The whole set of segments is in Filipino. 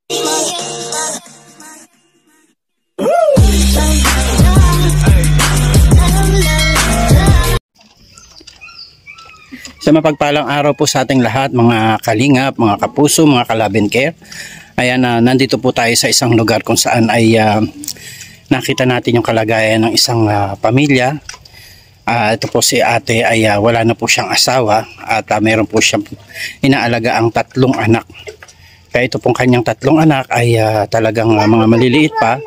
Sa mapagpalang araw po sa ating lahat, mga kalingap, mga kapuso, mga kalabin care. Ayan, nandito po tayo sa isang lugar kung saan ay nakita natin yung kalagayan ng isang pamilya. Ito po si ate ay wala na po siyang asawa at meron po siyang inaalaga ang 3 anak. Kaya ito pong kanyang 3 anak ay talagang mga maliliit pa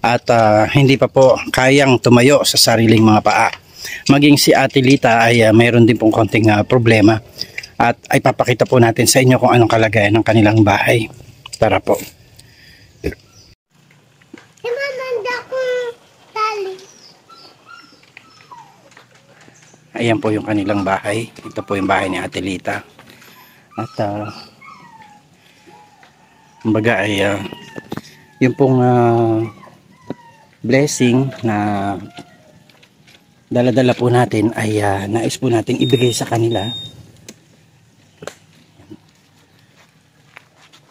at hindi pa po kayang tumayo sa sariling mga paa. Maging si Ate Lita ay mayroon din pong konting problema at ay papakita po natin sa inyo kung anong kalagayan ng kanilang bahay. Tara po. Ayan po yung kanilang bahay. Ito po yung bahay ni Ate Lita. At kumbaga ay yung pong blessing na dala-dala po natin ay nais po natin ibigay sa kanila.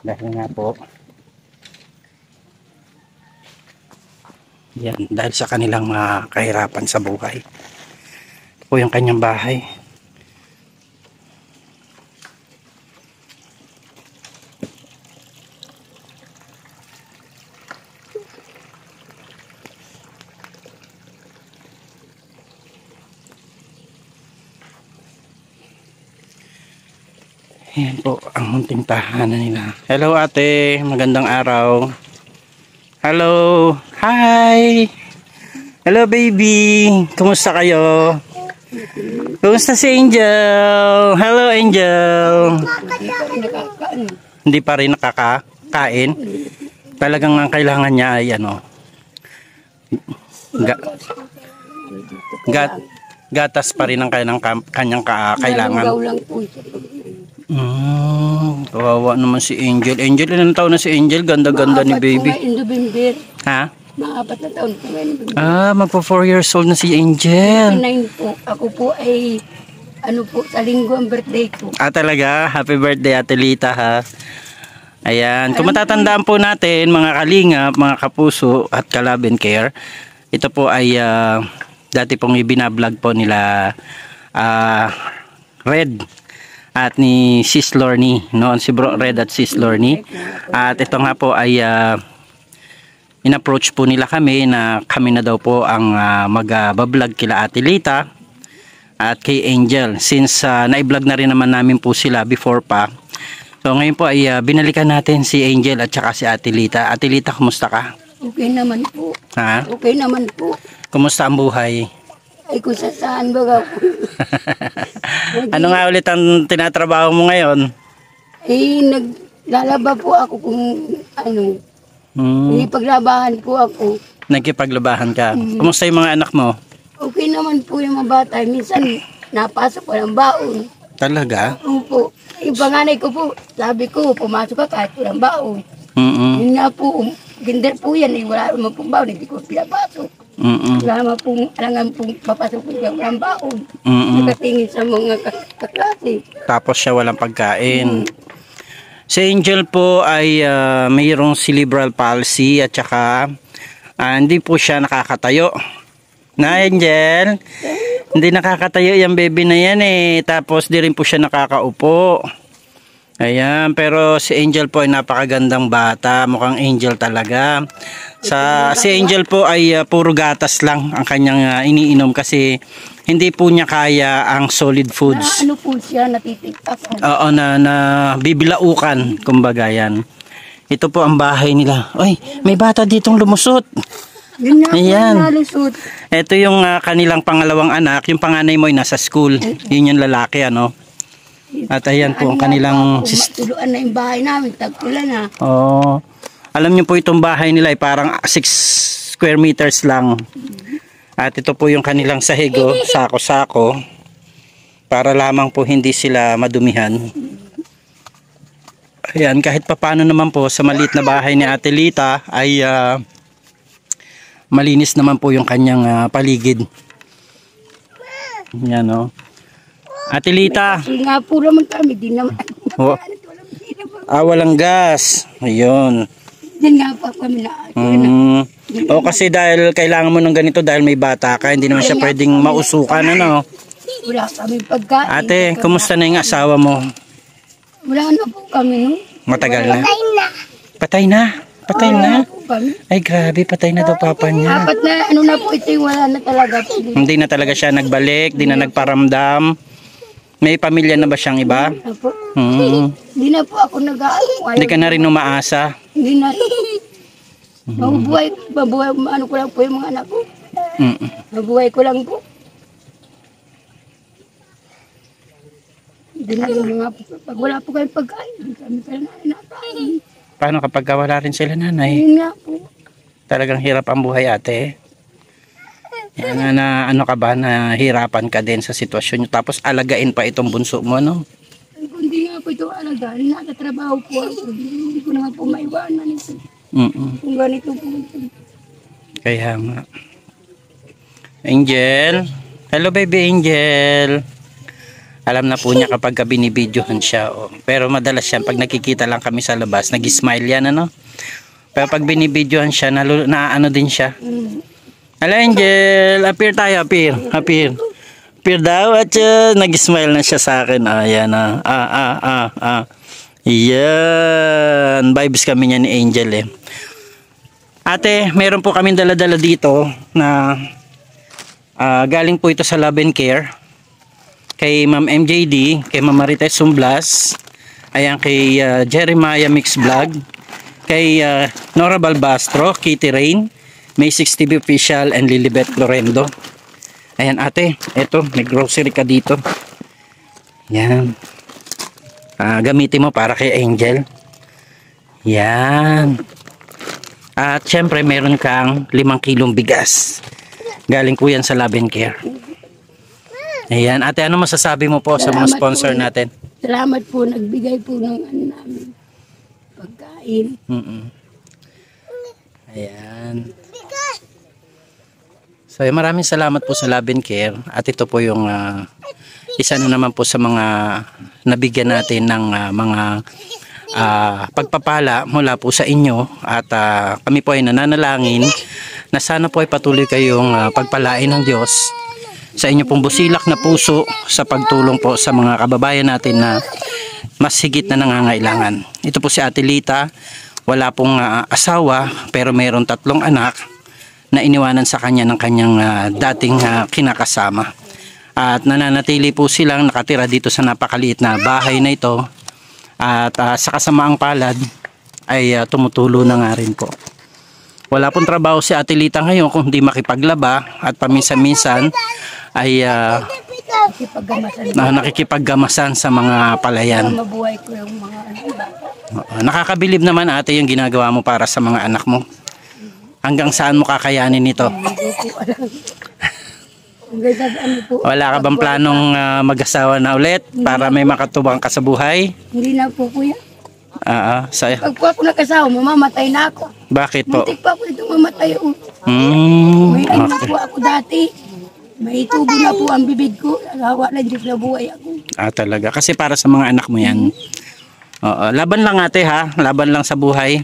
Dahil nga po yan, dahil sa kanilang mga kahirapan sa buhay. Ito po yung kanyang bahay. Ayan po ang munting tahanan nila. Hello ate, magandang araw. Hello, hi. Hello baby, kumusta kayo? Kumusta si Angel? Hello Angel. Hindi pa rin nakakain. Talagang ang kailangan niya ay ano, gatas pa rin ang kanyang kailangan. Kawawa naman si Angel. Angel, ilang taon na si Angel? Ganda-ganda ni baby. Ha? Mga 4 na taon po ngayon. Magpo 4 years old na si Angel. 9 po. Ako po ay ano po, sa linggo ang birthday ko. Talaga? Happy birthday Ate Lita ha. Ayan. Kung matatandaan po natin mga kalingap, mga kapuso at kalabin care, ito po ay dati pong ibinablog po nila Red at ni Sis Lorny, noon si Bro Red at Sis Lorny. At ito nga po ay in-approach po nila kami na kami na daw po ang mag-vlog kila Ate Lita at kay Angel, since na-vlog na rin naman namin po sila before pa. So ngayon po ay binalikan natin si Angel at saka si Ate Lita. Ate Lita, kumusta ka? Okay naman po. Ha? Okay naman po. Kumusta ang buhay? Ay kung saan baga po. Ano nga ulit ang tinatrabaho mo ngayon? Naglalaba po ako kung ano. Paglabahan po ako. Nagkipaglabahan ka. Kumusta yung mga anak mo? Okay naman po yung mga bata. Minsan napasok ko ng baon. Talaga? Opo. Yung panganay ko po, sabi ko, pumasok ka kahit walang baon. Yun nga po, gender po yan. Wala naman pong baon, hindi ko pinapasok. Wala naman pong, alangan pong papasok po siya walang baon. Nakatingin sa mga kaklase. Tapos siya walang pagkain. Si Angel po ay mayroong cerebral palsy at saka hindi po siya nakakatayo. Na Angel? Hindi nakakatayo yung baby na yan eh. Tapos di rin po siya nakakaupo. Ayan, pero si Angel po ay napakagandang bata. Mukhang Angel talaga. Si Angel po ay puro gatas lang ang kanyang iniinom kasi hindi po niya kaya ang solid foods. Ano po siya, natitigtas. Oo, na bibilaukan, kumbaga yan. Ito po ang bahay nila. Ay, may bata ditong lumusot. Yun na ayan. Po nalusot. Ito yung kanilang pangalawang anak. Yung panganay mo ay nasa school. Yun yung lalaki, ano? At ayan po ang kanilang... Tuluan na yung bahay namin, tagpulan na. Oo. Alam niyo po itong bahay nila ay parang 6 square meters lang. At ito po yung kanilang sahigo, sako-sako. Para lamang po hindi sila madumihan. Ayan, kahit papano naman po sa maliit na bahay ni Ate Lita ay malinis naman po yung kanyang paligid. Yan o. Ate Lita. Kasi nga po naman kami, di naman. Walang gas. Ayun. Diyan nga po kami na. O kasi dahil kailangan mo ng ganito dahil may bata ka, hindi naman siya pwedeng mausukan, ano? Wala kami pagkain. Ate, kumusta na yung asawa mo? Wala na po kami no. Matagal na? Patay na? Patay na? Wala po kami. Ay grabe, patay na daw papa niya. Apat na ano na po ito, wala na talaga po. Hindi na talaga siya nagbalik, di na nagparamdam. May pamilya na ba siyang iba? Apo. Hindi Hindi na po ako nag-aaw. ka na rin umaasa. Hindi na. Mabubuhay, ano ko lang po yung mga anak ko. Mabuhay ko lang po. Hindi na yung mga, pag wala po kayong pagkain, hindi kami kaya nakain. Paano kapag wala rin sila nanay? Yun nga po. Talagang hirap ang buhay ate. Yan na ano ka ba, na hirapan ka din sa sitwasyon nyo. Tapos alagain pa itong bunso mo, no? Hindi nga po ito alagaan. Nakatrabaho po ako. Hindi ko naman po maiwanan ito. Kung ganito po ito. Kaya nga. Angel. Hello baby Angel. Alam na po niya kapag binibidyohan siya. Oh. Pero madalas yan, pag nakikita lang kami sa labas, nag-smile yan, ano? Pero pag binibidyohan siya, na ano din siya. Hello Angel, appear tayo, appear. Appear daw at nag-smile na siya sa akin. Ayan Yan, vibes kami niya ni Angel eh. Ate, meron po kaming dala-dala dito na galing po ito sa Love and Care. Kay Ma'am MJD, kay Ma'am Marites Sumblas, ayan kay Jeremiah Mix Vlog, kay Nora Balbastro, Kitty Rain, May 60B Official, and Lilibet Florendo. Ayan ate, eto, may grocery ka dito. Yan. Gamitin mo para kay Angel. Yan. At syempre, meron kang 5 kilong bigas. Galing po yan sa Love and Care. Ayan, ate, ano masasabi mo po sa mga sponsor natin? Salamat po, nagbigay po ng ano namin, pagkain. Ayan. So, maraming salamat po sa Love and Care. At ito po yung isa na naman po sa mga nabigyan natin ng mga pagpapala mula po sa inyo. At kami po ay nananalangin na sana po ay patuloy kayong pagpalain ng Diyos sa inyo pong busilak na puso sa pagtulong po sa mga kababayan natin na mas higit na nangangailangan. Ito po si Ate Lita, wala pong asawa pero mayroon 3 anak na iniwanan sa kanya ng kanyang dating kinakasama. At nananatili po silang nakatira dito sa napakaliit na bahay na ito. At sa kasamaang palad ay tumutulo na nga rin po. Wala pong trabaho si Ate Lita ngayon kung hindi makipaglaba at paminsan-minsan ay nakikipaggamasan sa mga palayan. Mabuhay ko yung mga anak. Nakakabilib naman ate yung ginagawa mo para sa mga anak mo. Hanggang saan mo kakayanin nito? Wala ka bang planong mag-asawa na ulit para may makatubang ka sa buhay? Hindi na po kuya. Sa'yo. Pag po ako nakasawa, mamamatay na ako. Bakit po? Muntik pa ako dito mamatay. May ano na po ako dati. May tubo na po ang bibig ko. Alawa na Diyos na buhay ako. Talaga. Kasi para sa mga anak mo yan. Laban lang ate ha. Laban lang sa buhay.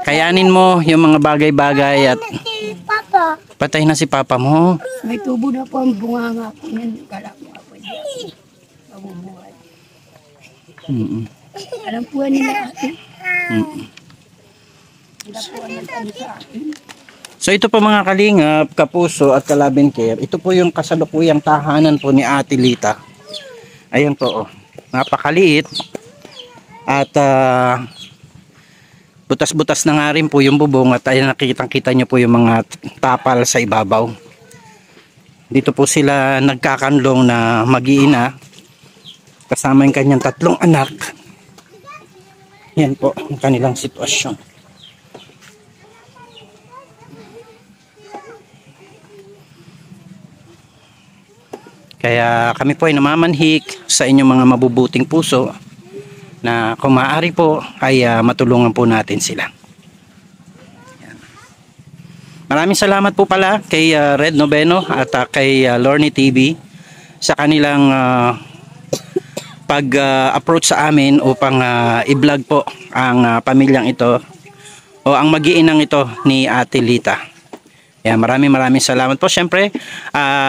Kayanin mo yung mga bagay-bagay at patay na si papa mo. May tubo na po ang bunganga ko. Kala mo ako dyan. Mabubuhay. Alam po nila ate. Alam po ang sa akin. So ito po mga kalingap, kapuso at ka-Love and Care. Ito po yung kasalukuyang tahanan po ni Ate Lita. Ayan po oh. Napakaliit. At butas-butas na nga rin po yung bubong at ayan nakikita nyo po yung mga tapal sa ibabaw. Dito po sila nagkakanlong na mag-iina kasama yung kanyang 3 anak. Yan po ang kanilang sitwasyon. Kaya kami po ay namamanhik sa inyong mga mabubuting puso na kung maaari po ay matulungan po natin sila. Yan. Maraming salamat po pala kay Red Noveno at kay Lorne TV sa kanilang pag-approach sa amin upang i-vlog po ang pamilyang ito o ang mag-iinang ito ni Ate Lita. Yan, maraming salamat po. Siyempre,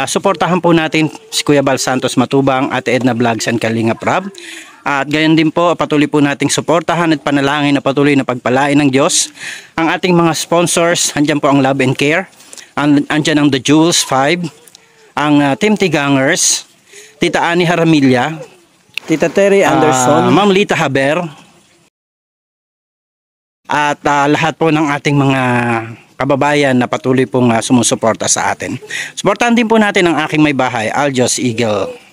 suportahan po natin si Kuya Bal Santos Matubang, Ate Edna Vlogs and Kalingap Rab. At gayon din po, patuloy po nating suportahan at panalangin na patuloy na pagpalain ng Diyos ang ating mga sponsors. Andyan po ang Love and Care, andyan ang The Jewels 5, ang Team Tigangers, Tita Ani Haramilla, Tita Terry Anderson, Ma'am Lita Haber, at lahat po ng ating mga kababayan na patuloy pong sumusuporta sa atin. Suportahan din po natin ang aking may bahay, Aljos Eagle.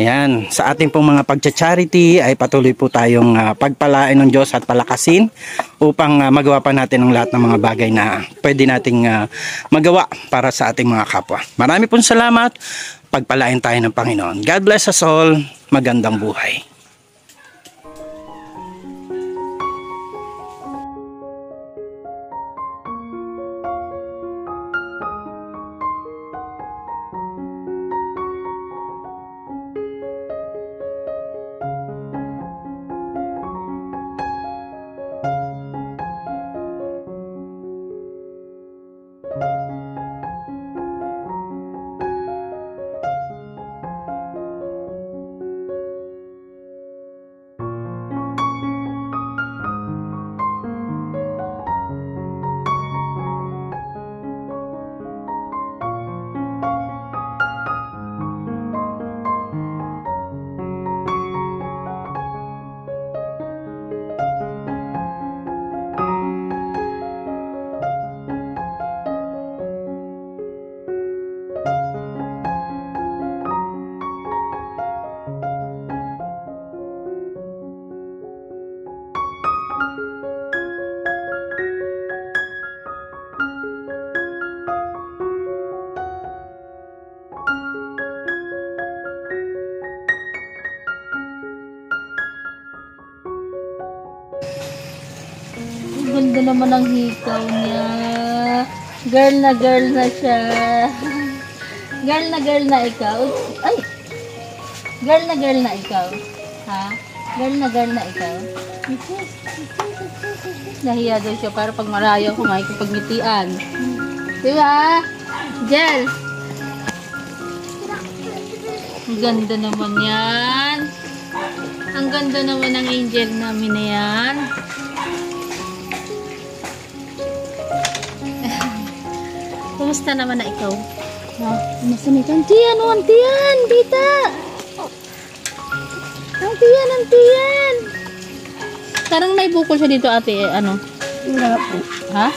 Yan, sa ating pong mga pagcha-charity ay patuloy po tayong pagpalain ng Diyos at palakasin upang magawa pa natin ang lahat ng mga bagay na pwede nating magawa para sa ating mga kapwa. Marami pong salamat. Pagpalain tayo ng Panginoon. God bless us all. Magandang buhay. Ganda naman ang hikaw niya. Girl na siya. Girl na ikaw. Ay! Girl na ikaw. Ha? Girl na ikaw. Nahiya daw siya para pag maraya ko makikipagngitian. Diba? Jel! Ang ganda naman yan. Ang ganda naman ng angel namin na yan. Kumusta naman na ikaw? Ha? Kumusta na ikaw? Antiyan, oh, antiyan! Dita! Antiyan! Parang may bukol siya dito, ate. Ano? Wala po. Ha?